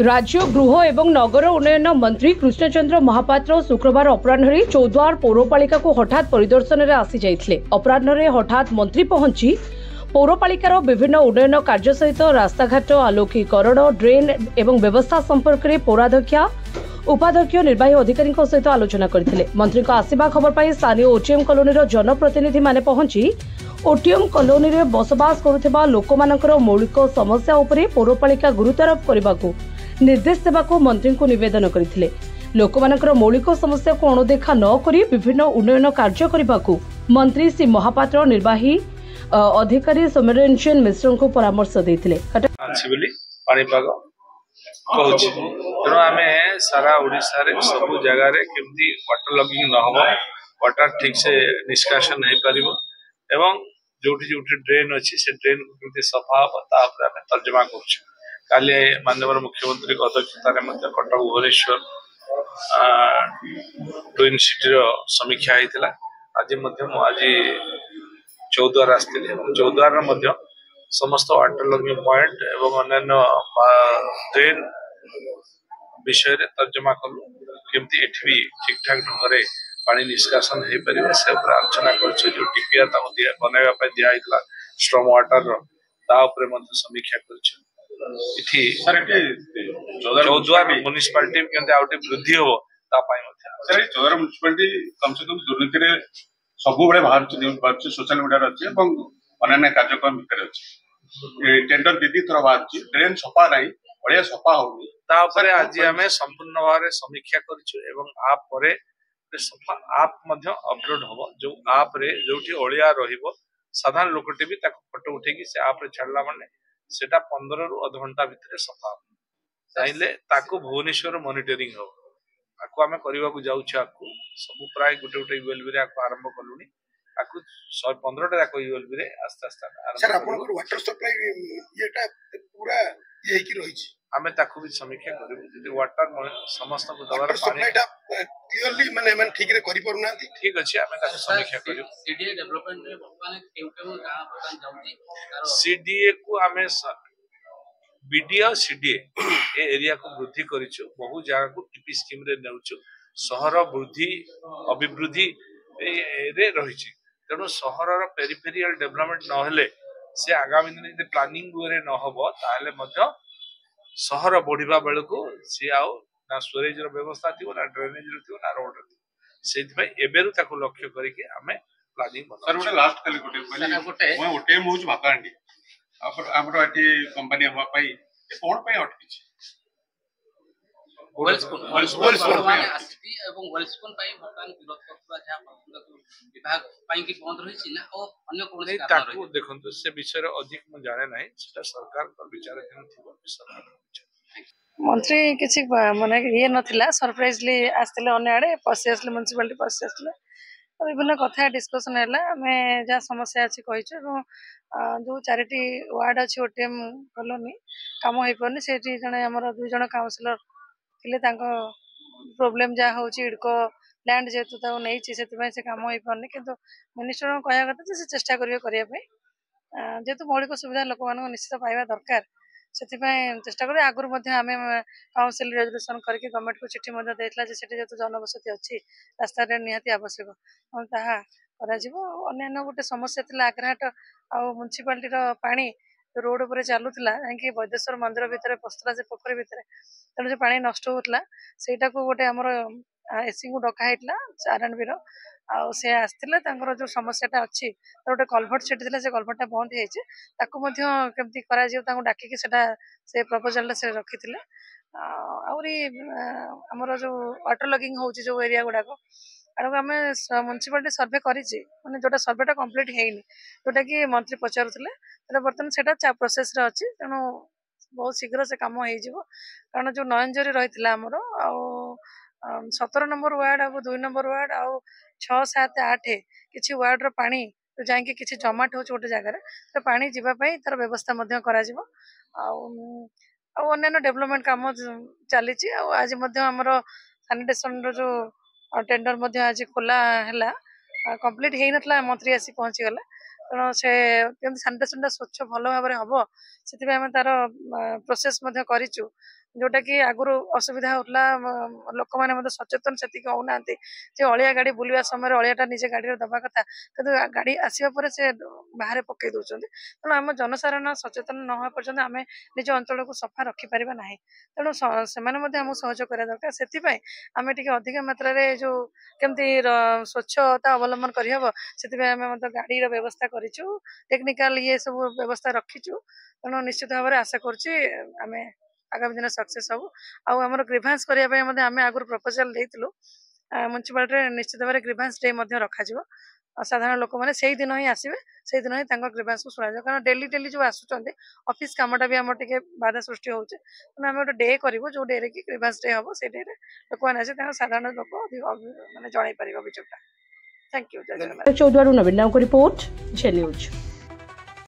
राज्य गृह एवं नगर उन्नयन मंत्री कृष्णचंद्र महापात्र शुक्रवार अपराह्न चौद्वार पौरपालिका को हठात परिदर्शन में आसी जाइथिले। अपराह्न हठात मंत्री पहुंची पौरपालिकार विभिन्न उन्नयन कार्य सहित रास्ताघाट आलोकीकरण ड्रेन एवं व्यवस्था संपर्क में पौराध्यक्षा उपाध्यक्ष निर्वाही अधिकारी सहित आलोचना करथिले। मंत्री आसिबा खबर पाई स्थानीय ओटीएम कॉलोनी जनप्रतिनिधि माने पहुंची ओटीएम कॉलोनी में बसवास करुथिबा लोकमानकर मौलिक समस्या उपरे पौरपालिका गुरुत्वारोप करबाकू निर्देश देवाकू मंत्री को निवेदन करथिले। लोकमानकर मौलिक समस्या को अणदेखा न करी विभिन्न उन्नयन कार्य करबाकू मंत्री श्री महापात्र निर्वाही अधिकारी सोमरंजन मिश्र को परामर्श देथिले। तेणु आम सारा ओडिशा रे सब जगह केमती वाटर लॉगिंग न हो वाटर ठीक से निष्कासन हो पार एवं जोटी जोटी ड्रेन अच्छी से ड्रेन को केमती सफा हम तर्जमा कर काली माननीय मुख्यमंत्री अध्यक्षतार कटक भुवनेश्वर ट्विन सिटी समीक्षा होता। आज आज चौद्वार आसती चौद्वार समस्त वाटर लॉगिंग पॉइंट एवं अन्य ड्रेन विषय तर्जमा कलु केमती एठी भी ठीक ठाक ढंग से पानी निष्कासन हो पार से आलोचना कर टीपीआर बनवाई दिखाई स्ट्रॉम वाटर समीक्षा कर चौद्वार म्युनिसिपालिटी केमती वृद्धि हो चौद्वार म्युनिसिपालिटी कम से कम दुर्नीति सब बाहर सोशल मीडिया अच्छे अन्य कार्यक्रम भितर अच्छे टेंडर दीदी थर बाहर ड्रेन सफा नहीं बढ़िया सफा होनी आज आम संपूर्ण भाव में समीक्षा कर सफा आप अपलोड हम जो आप रे जो अलिया साधारण लोकटे भी फोटो उठे से आप छाड़ा माने सेटा 15 रु अध घंटा भितर सफा चाहिए भुवनेश्वर मॉनिटरिंग हो आपको आम करने को जाऊँ सब प्राय गोटे गोटे यूएलबी रे आरंभ कलुनी 15टा जाक यूएलबी रे आस्ते आस्ते वाटर सप्लाई येटा पूरा ये की रही आमे ताकू भी समीक्षा करू वाटर समस्त को दबार पानी क्लियरली माने ठीक रे करि परना ठीक अछि आमे ताकू समीक्षा करू सीडीए डेवलपमेंट रे माने केउ गां बतन जाउती सीडीए को आमे बीडीए सीडीए ए एरिया को वृद्धि करिछु बहु जगह को टीपी स्कीम रे नेउछु शहर वृद्धि अभिवृद्धि रे रहिछि तेणु शहर रो पेरिफेरियल डेवलपमेंट न हेले से आगामी दिन यदि प्लानिंग वे न हबो ताले मध्य शहर बढ़िबा बेल को सी आउ ना स्टोरेज रो व्यवस्था थी ना ड्रेनेज रो थी ना रोड रो सेति भाई एबेरु ताको लक्ष्य करके हमें प्लानिंग बना सर गोटे लास्ट खाली गोटे पहले मैं ओटे मोज भाकांडी हमरो एटी कंपनी हवा पाई ए कोन पाई अटकी वेलस्पून माने आसिटी एवं वेलस्पून पाई भकान विरोध करबा जा विभाग पाई की बंद रही छी ना ओ अन्य कोन से कारण ताकू देखंतु से विषय रे अधिक म जाने नै सेटा सरकार पर विचार दिन थिबो सरकार मंत्री किछि माने ये नथिला सरप्राइजली आस्तिले अन्य आडे पसी आस्ले म्युनिसिपालिटी पसी आस्ले विभिन्न कथा डिस्कशन है आम जहाँ समस्या अच्छी कहीचु जो चारिटी वार्ड अच्छी ओटीएम कॉलोनी काम हो पारनी से जड़े आम 2 जन काउंसिलर थिले प्रोब्लेम जहाँ हूँ इडको लैंड जेहेतु नहीं से काम हो पारनी किंतु मिनिस्टर कहया कथा से चेष्टा करेंगे जेहेतु मौलिक सुविधा लोक मान निश्चित पाइबा दरकार से चेष्टा करें आगुरी आम काउंसिल रेजोल्यूशन करके गवर्नमेंट को चिठी देता जेहेतु जनबसती अच्छी रास्ता निहाती आवश्यक अन्य गोटे समस्या थी आग्राहाट आ म्युनिसिपालिटी पानी रोड पर चलूला जहाँकि वैदेश्वर मंदिर भितर पशुला से पोखरी भितर तेणु जो पानी नष्ट होता से गोटे आमर एसी को डकाई आरएनबी से आसते जो समस्याटा अच्छी गोटे कलभर्ट सेठी से कलभर्टा बंद होमती डाकिकी से प्रपोजाल से रखी आमर जो वाटर लॉगिंग हो जो एरिया गुड़ाक आम म्युनिसिपालिटी सर्वे करें जोटा सर्वेटा कंप्लीट होनी जोटा कि मंत्री पचारुले बर्तमान से प्रोसेस अच्छी तेणु बहुत शीघ्र से कम हो कारण जो नयनजरी रही आमर 17 नंबर वार्ड आ 2 नंबर वार्ड आ 6, 7, 8 किसी वार्ड रो पानी तो जाके किसी जमाट हो गोटे जगह तो पानी जीवाई तार व्यवस्था अन्य डेवलपमेंट काम चली आज आमर सानिटेशन जो टेंडर आज खोला है कंप्लीट हो ना मंत्री आसी पहुँची गले तेणु से सानिटेशन स्वच्छ भल भाव हम से तार प्रोसेस करूँ जोटा कि आगुरी असुविधा होता लोक मैंने सचेतन से होना अलिया गाड़ी बुलवा समय अलियाटा निजे गाड़ी दबा कथा कि गाड़ी आसवा पर से बाहर पकई दौरान तेणु आम जनसाधारण सचेतन न होगा पर्यटन आम निज अंचल को सफा रखिपार ना तेणु से सहयोग करा दरकार से आम टे अधिक मात्रा जो केमती स्वच्छता अवलंबन करहब से गाड़ी व्यवस्था करूँ टेक्निकाल ये सब व्यवस्था रखीचु तेणु निश्चित भाव में आशा करें आगामी दिन सक्सेस हबू आमर ग्रीभांस करने आम आगुरी प्रपोजाल देलु म्यूनिसिपालिटी निश्चित भाव में ग्रीभांस डे रखा साधारण लोक मैंने से दिन ही आसवे से दिन ही ग्रीभांस को शुणा कारण डेली डेली जो आसुच्च ऑफिस कामटा भी आम टे बाधा सृष्टि होचे तेना आम गोटे डे करूँ जो डे कि ग्रीभांस डे हम से डे लोक मैंने आसे साधारण लोक माने जन पार अभियोगटा। Thank you. Choudwar Naveen report news.